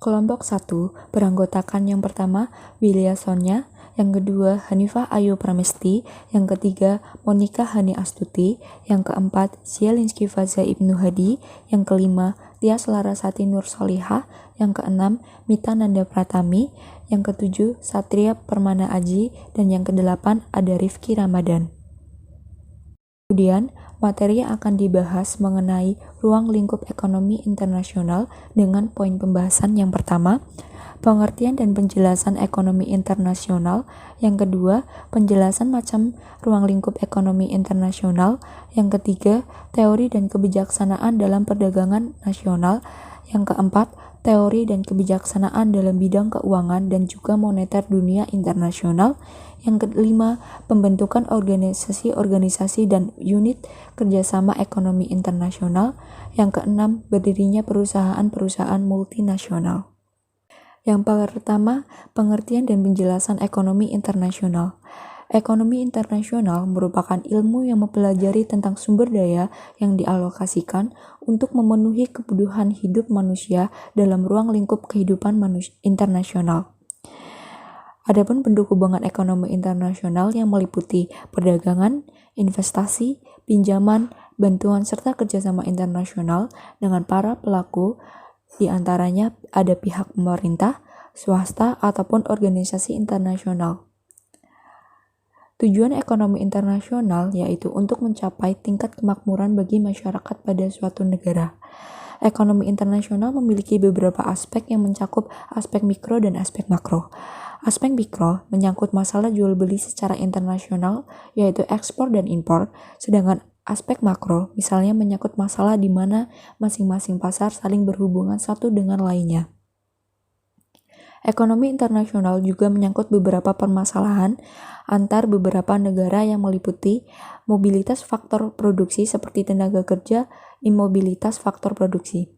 Kelompok 1 beranggotakan yang pertama Willia Sonya, yang kedua Hanifah Ayu Pramesti, yang ketiga Monica Hani Astuti, yang keempat Zielinski Faza Ibnu Hadi, yang kelima Tias Larasati Nur Solihah, yang keenam Mita Nanda Pratami, yang ketujuh Satria Permana Aji, dan yang kedelapan ada Rifki Ramadan. Kemudian, materi yang akan dibahas mengenai ruang lingkup ekonomi internasional dengan poin pembahasan yang pertama, pengertian dan penjelasan ekonomi internasional, yang kedua, penjelasan macam ruang lingkup ekonomi internasional, yang ketiga, teori dan kebijaksanaan dalam perdagangan nasional, yang keempat, teori dan kebijaksanaan dalam bidang keuangan dan juga moneter dunia internasional, yang kelima, pembentukan organisasi-organisasi dan unit kerjasama ekonomi internasional, yang keenam, berdirinya perusahaan-perusahaan multinasional. Yang pertama, pengertian dan penjelasan ekonomi internasional. Ekonomi internasional merupakan ilmu yang mempelajari tentang sumber daya yang dialokasikan untuk memenuhi kebutuhan hidup manusia dalam ruang lingkup kehidupan internasional. Adapun bentuk hubungan ekonomi internasional yang meliputi perdagangan, investasi, pinjaman, bantuan serta kerjasama internasional dengan para pelaku, di antaranya ada pihak pemerintah, swasta, ataupun organisasi internasional. Tujuan ekonomi internasional yaitu untuk mencapai tingkat kemakmuran bagi masyarakat pada suatu negara. Ekonomi internasional memiliki beberapa aspek yang mencakup aspek mikro dan aspek makro. Aspek mikro menyangkut masalah jual beli secara internasional, yaitu ekspor dan impor, sedangkan aspek makro misalnya menyangkut masalah di mana masing-masing pasar saling berhubungan satu dengan lainnya. Ekonomi internasional juga menyangkut beberapa permasalahan antar beberapa negara yang meliputi mobilitas faktor produksi seperti tenaga kerja, imobilitas faktor produksi.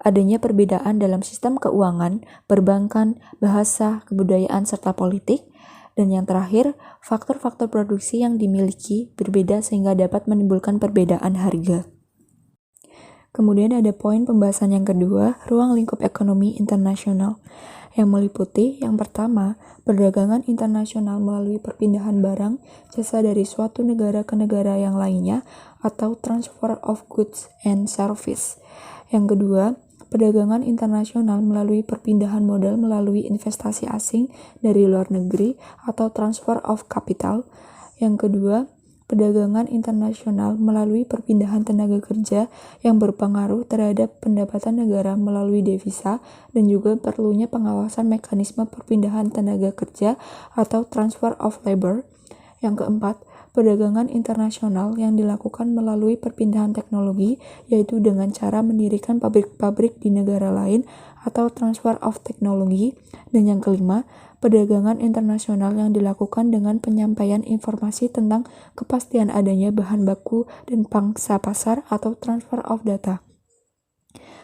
Adanya perbedaan dalam sistem keuangan, perbankan, bahasa, kebudayaan, serta politik. Dan yang terakhir, faktor-faktor produksi yang dimiliki berbeda sehingga dapat menimbulkan perbedaan harga. Kemudian ada poin pembahasan yang kedua, ruang lingkup ekonomi internasional, yang meliputi yang pertama, perdagangan internasional melalui perpindahan barang, jasa dari suatu negara ke negara yang lainnya, atau transfer of goods and service. Yang kedua, perdagangan internasional melalui perpindahan modal melalui investasi asing dari luar negeri atau transfer of capital. Yang kedua, perdagangan internasional melalui perpindahan tenaga kerja yang berpengaruh terhadap pendapatan negara melalui devisa dan juga perlunya pengawasan mekanisme perpindahan tenaga kerja atau transfer of labor. Yang keempat, perdagangan internasional yang dilakukan melalui perpindahan teknologi, yaitu dengan cara mendirikan pabrik-pabrik di negara lain atau transfer of technology. Dan yang kelima, perdagangan internasional yang dilakukan dengan penyampaian informasi tentang kepastian adanya bahan baku dan pangsa pasar atau transfer of data.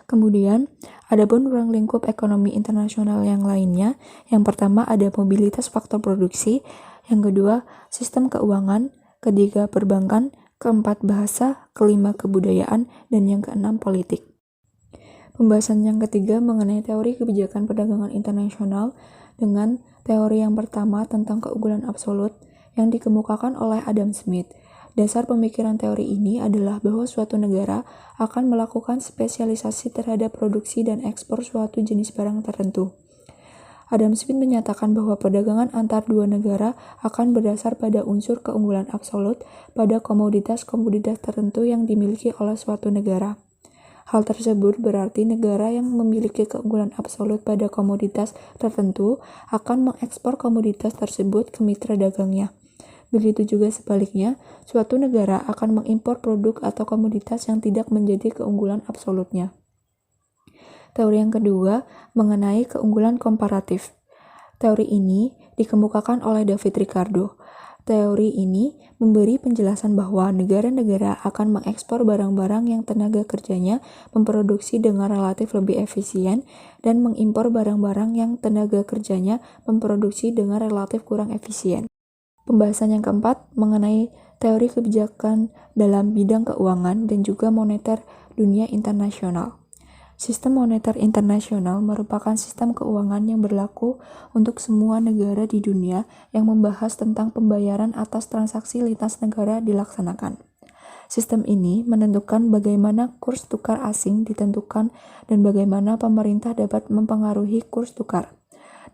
Kemudian, adapun ruang lingkup ekonomi internasional yang lainnya, yang pertama ada mobilitas faktor produksi, yang kedua sistem keuangan, ketiga perbankan, keempat bahasa, kelima kebudayaan, dan yang keenam politik. Pembahasan yang ketiga mengenai teori kebijakan perdagangan internasional dengan teori yang pertama tentang keunggulan absolut yang dikemukakan oleh Adam Smith. Dasar pemikiran teori ini adalah bahwa suatu negara akan melakukan spesialisasi terhadap produksi dan ekspor suatu jenis barang tertentu. Adam Smith menyatakan bahwa perdagangan antar dua negara akan berdasar pada unsur keunggulan absolut pada komoditas-komoditas tertentu yang dimiliki oleh suatu negara. Hal tersebut berarti negara yang memiliki keunggulan absolut pada komoditas tertentu akan mengekspor komoditas tersebut ke mitra dagangnya. Begitu juga sebaliknya, suatu negara akan mengimpor produk atau komoditas yang tidak menjadi keunggulan absolutnya. Teori yang kedua mengenai keunggulan komparatif. Teori ini dikemukakan oleh David Ricardo. Teori ini memberi penjelasan bahwa negara-negara akan mengekspor barang-barang yang tenaga kerjanya memproduksi dengan relatif lebih efisien dan mengimpor barang-barang yang tenaga kerjanya memproduksi dengan relatif kurang efisien. Pembahasan yang keempat mengenai teori kebijakan dalam bidang keuangan dan juga moneter dunia internasional. Sistem moneter internasional merupakan sistem keuangan yang berlaku untuk semua negara di dunia yang membahas tentang pembayaran atas transaksi lintas negara dilaksanakan. Sistem ini menentukan bagaimana kurs tukar asing ditentukan dan bagaimana pemerintah dapat mempengaruhi kurs tukar.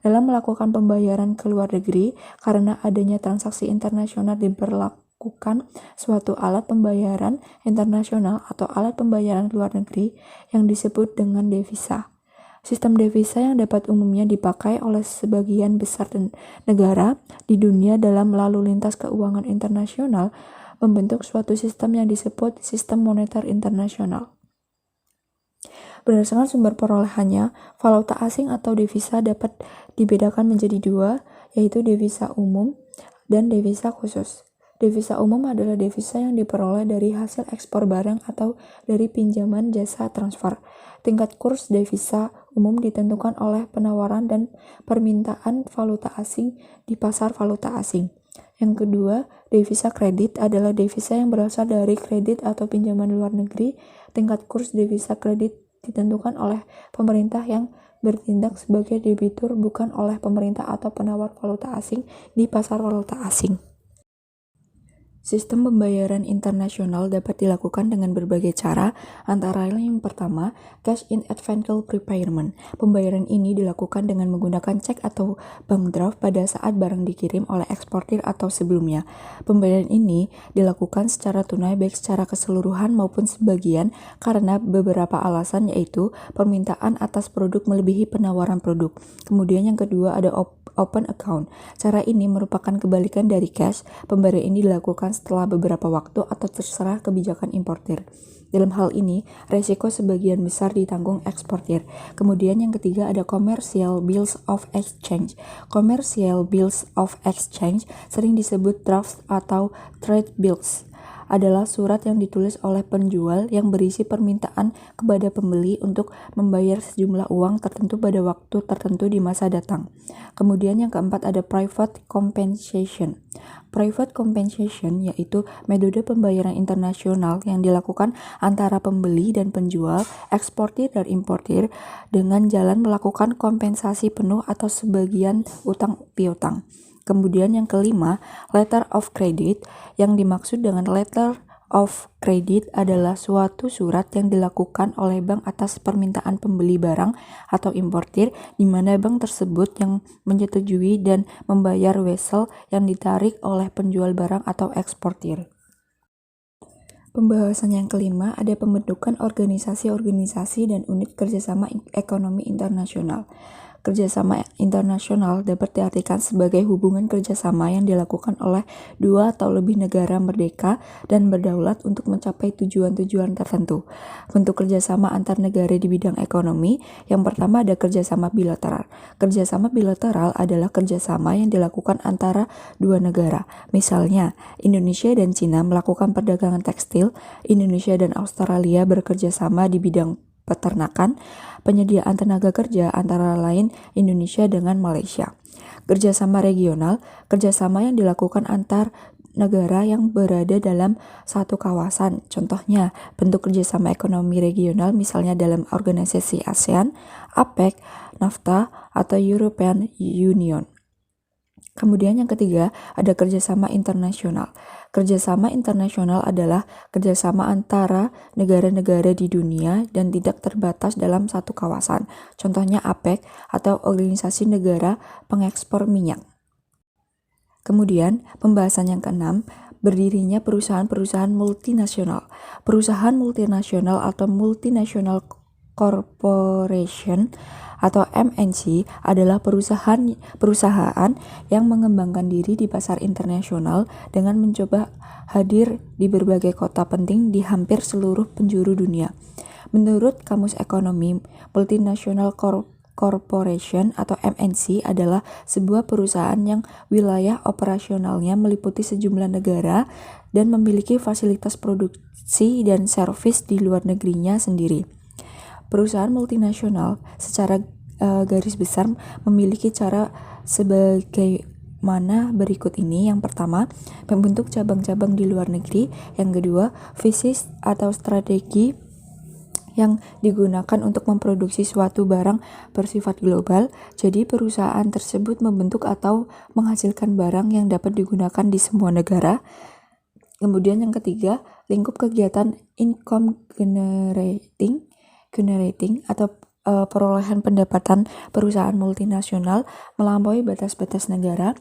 Dalam melakukan pembayaran ke luar negeri, karena adanya transaksi internasional diberlakukan suatu alat pembayaran internasional atau alat pembayaran luar negeri yang disebut dengan devisa. Sistem devisa yang dapat umumnya dipakai oleh sebagian besar negara di dunia dalam lalu lintas keuangan internasional membentuk suatu sistem yang disebut sistem moneter internasional. Berdasarkan sumber perolehannya, valuta asing atau devisa dapat dibedakan menjadi dua, yaitu devisa umum dan devisa khusus. Devisa umum adalah devisa yang diperoleh dari hasil ekspor barang atau dari pinjaman jasa transfer. Tingkat kurs devisa umum ditentukan oleh penawaran dan permintaan valuta asing di pasar valuta asing. Yang kedua, devisa kredit adalah devisa yang berasal dari kredit atau pinjaman luar negeri. Tingkat kurs devisa kredit ditentukan oleh pemerintah yang bertindak sebagai debitur, bukan oleh pemerintah atau penawar valuta asing di pasar valuta asing. Sistem pembayaran internasional dapat dilakukan dengan berbagai cara, antara lain yang pertama, cash in advance prepayment. Pembayaran ini dilakukan dengan menggunakan cek atau bank draft pada saat barang dikirim oleh eksportir atau sebelumnya. Pembayaran ini dilakukan secara tunai baik secara keseluruhan maupun sebagian karena beberapa alasan, yaitu permintaan atas produk melebihi penawaran produk. Kemudian yang kedua ada open account. Cara ini merupakan kebalikan dari cash. Pembayaran ini dilakukan setelah beberapa waktu atau terserah kebijakan importir. Dalam hal ini, resiko sebagian besar ditanggung eksportir. Kemudian yang ketiga ada commercial bills of exchange. Commercial bills of exchange sering disebut drafts atau trade bills. Adalah surat yang ditulis oleh penjual yang berisi permintaan kepada pembeli untuk membayar sejumlah uang tertentu pada waktu tertentu di masa datang. Kemudian yang keempat ada private compensation. Private compensation yaitu metode pembayaran internasional yang dilakukan antara pembeli dan penjual, eksportir dan importir dengan jalan melakukan kompensasi penuh atau sebagian utang piutang. Kemudian yang kelima, letter of credit. Yang dimaksud dengan letter of credit adalah suatu surat yang dilakukan oleh bank atas permintaan pembeli barang atau importir, di mana bank tersebut yang menyetujui dan membayar wesel yang ditarik oleh penjual barang atau eksportir. Pembahasan yang kelima ada pembentukan organisasi-organisasi dan unit kerjasama ekonomi internasional. Kerjasama internasional dapat diartikan sebagai hubungan kerjasama yang dilakukan oleh dua atau lebih negara merdeka dan berdaulat untuk mencapai tujuan-tujuan tertentu. Bentuk kerjasama antar negara di bidang ekonomi, yang pertama ada kerjasama bilateral. Kerjasama bilateral adalah kerjasama yang dilakukan antara dua negara. Misalnya, Indonesia dan Cina melakukan perdagangan tekstil, Indonesia dan Australia bekerjasama di bidang peternakan, penyediaan tenaga kerja antara lain Indonesia dengan Malaysia. Kerjasama regional, kerjasama yang dilakukan antar negara yang berada dalam satu kawasan. Contohnya, bentuk kerjasama ekonomi regional misalnya dalam organisasi ASEAN, APEC, NAFTA, atau European Union. Kemudian yang ketiga, ada kerjasama internasional. Kerjasama internasional adalah kerjasama antara negara-negara di dunia dan tidak terbatas dalam satu kawasan. Contohnya APEC atau Organisasi Negara Pengekspor Minyak. Kemudian, pembahasan yang keenam, berdirinya perusahaan-perusahaan multinasional. Perusahaan multinasional atau multinational corporation atau MNC adalah perusahaan yang mengembangkan diri di pasar internasional dengan mencoba hadir di berbagai kota penting di hampir seluruh penjuru dunia. Menurut Kamus Ekonomi, Multinational Corporation atau MNC adalah sebuah perusahaan yang wilayah operasionalnya meliputi sejumlah negara dan memiliki fasilitas produksi dan servis di luar negerinya sendiri. Perusahaan multinasional secara garis besar memiliki cara sebagaimana berikut ini. Yang pertama, membentuk cabang-cabang di luar negeri. Yang kedua, visi atau strategi yang digunakan untuk memproduksi suatu barang bersifat global. Jadi perusahaan tersebut membentuk atau menghasilkan barang yang dapat digunakan di semua negara. Kemudian yang ketiga, lingkup kegiatan income generating atau perolehan pendapatan perusahaan multinasional melampaui batas-batas negara.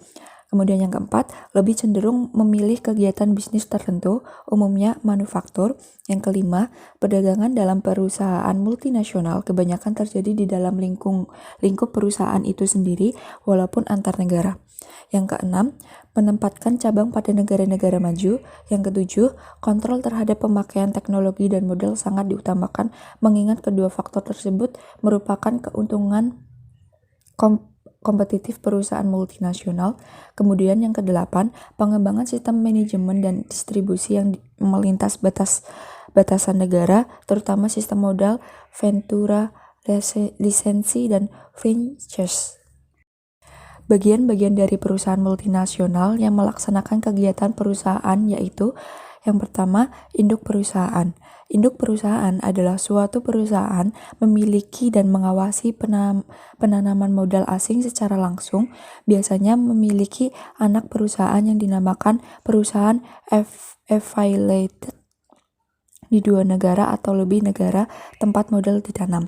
Kemudian yang keempat, lebih cenderung memilih kegiatan bisnis tertentu, umumnya manufaktur. Yang kelima, perdagangan dalam perusahaan multinasional kebanyakan terjadi di dalam lingkup perusahaan itu sendiri, walaupun antar negara. Yang keenam, menempatkan cabang pada negara-negara maju. Yang ketujuh, kontrol terhadap pemakaian teknologi dan modal sangat diutamakan, mengingat kedua faktor tersebut merupakan keuntungan kompetitif perusahaan multinasional. Kemudian yang kedelapan, pengembangan sistem manajemen dan distribusi yang melintas batasan negara, terutama sistem modal, ventura, lisensi, dan franchise. Bagian-bagian dari perusahaan multinasional yang melaksanakan kegiatan perusahaan yaitu yang pertama, induk perusahaan. Induk perusahaan adalah suatu perusahaan memiliki dan mengawasi penanaman modal asing secara langsung, biasanya memiliki anak perusahaan yang dinamakan perusahaan affiliated di dua negara atau lebih negara tempat modal ditanam.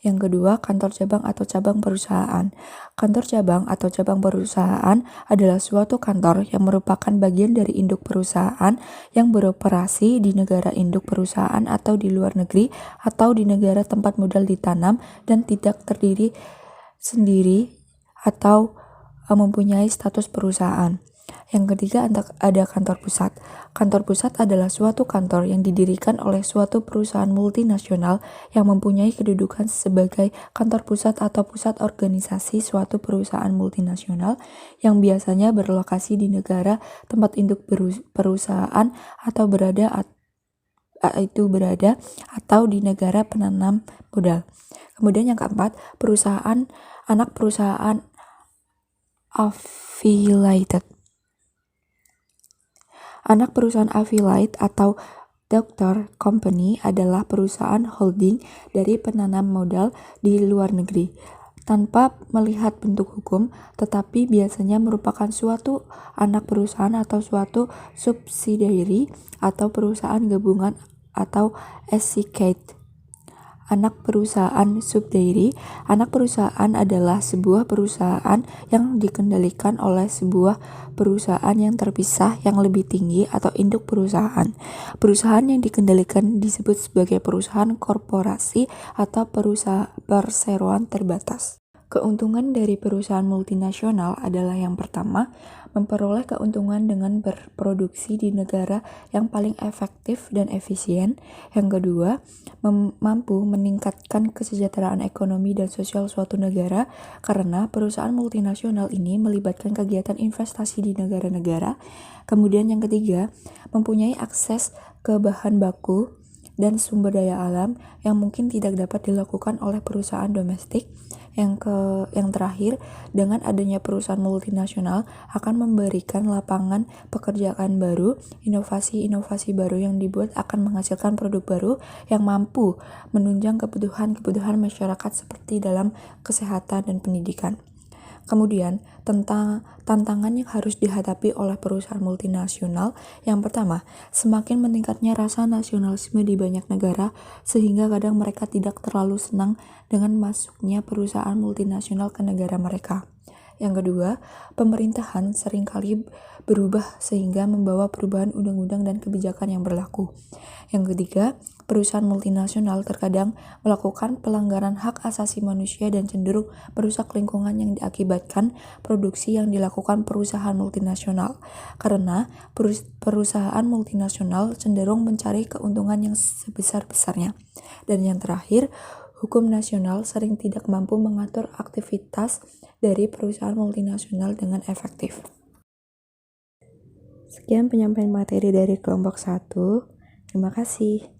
Yang kedua, kantor cabang atau cabang perusahaan. Kantor cabang atau cabang perusahaan adalah suatu kantor yang merupakan bagian dari induk perusahaan yang beroperasi di negara induk perusahaan atau di luar negeri atau di negara tempat modal ditanam dan tidak terdiri sendiri atau mempunyai status perusahaan. Yang ketiga, ada kantor pusat. Kantor pusat adalah suatu kantor yang didirikan oleh suatu perusahaan multinasional yang mempunyai kedudukan sebagai kantor pusat atau pusat organisasi suatu perusahaan multinasional yang biasanya berlokasi di negara tempat induk perusahaan atau berada atau di negara penanam modal. Kemudian yang keempat, anak perusahaan affiliated. Anak perusahaan affiliate atau daughter company adalah perusahaan holding dari penanam modal di luar negeri, tanpa melihat bentuk hukum, tetapi biasanya merupakan suatu anak perusahaan atau suatu subsidiary atau perusahaan gabungan atau associate. Anak perusahaan subsidiary. Anak perusahaan adalah sebuah perusahaan yang dikendalikan oleh sebuah perusahaan yang terpisah yang lebih tinggi atau induk perusahaan. Perusahaan yang dikendalikan disebut sebagai perusahaan korporasi atau perseroan terbatas. Keuntungan dari perusahaan multinasional adalah yang pertama, memperoleh keuntungan dengan berproduksi di negara yang paling efektif dan efisien. Yang kedua, mampu meningkatkan kesejahteraan ekonomi dan sosial suatu negara karena perusahaan multinasional ini melibatkan kegiatan investasi di negara-negara. Kemudian yang ketiga, mempunyai akses ke bahan baku dan sumber daya alam yang mungkin tidak dapat dilakukan oleh perusahaan domestik. Yang terakhir, dengan adanya perusahaan multinasional akan memberikan lapangan pekerjaan baru, inovasi-inovasi baru yang dibuat akan menghasilkan produk baru yang mampu menunjang kebutuhan masyarakat seperti dalam kesehatan dan pendidikan. Kemudian, tantangan yang harus dihadapi oleh perusahaan multinasional, yang pertama, semakin meningkatnya rasa nasionalisme di banyak negara, sehingga kadang mereka tidak terlalu senang dengan masuknya perusahaan multinasional ke negara mereka. Yang kedua, pemerintahan seringkali berubah sehingga membawa perubahan undang-undang dan kebijakan yang berlaku. Yang ketiga, perusahaan multinasional terkadang melakukan pelanggaran hak asasi manusia dan cenderung merusak lingkungan yang diakibatkan produksi yang dilakukan perusahaan multinasional. Karena perusahaan multinasional cenderung mencari keuntungan yang sebesar-besarnya. Dan yang terakhir, hukum nasional sering tidak mampu mengatur aktivitas dari perusahaan multinasional dengan efektif. Sekian penyampaian materi dari kelompok 1. Terima kasih.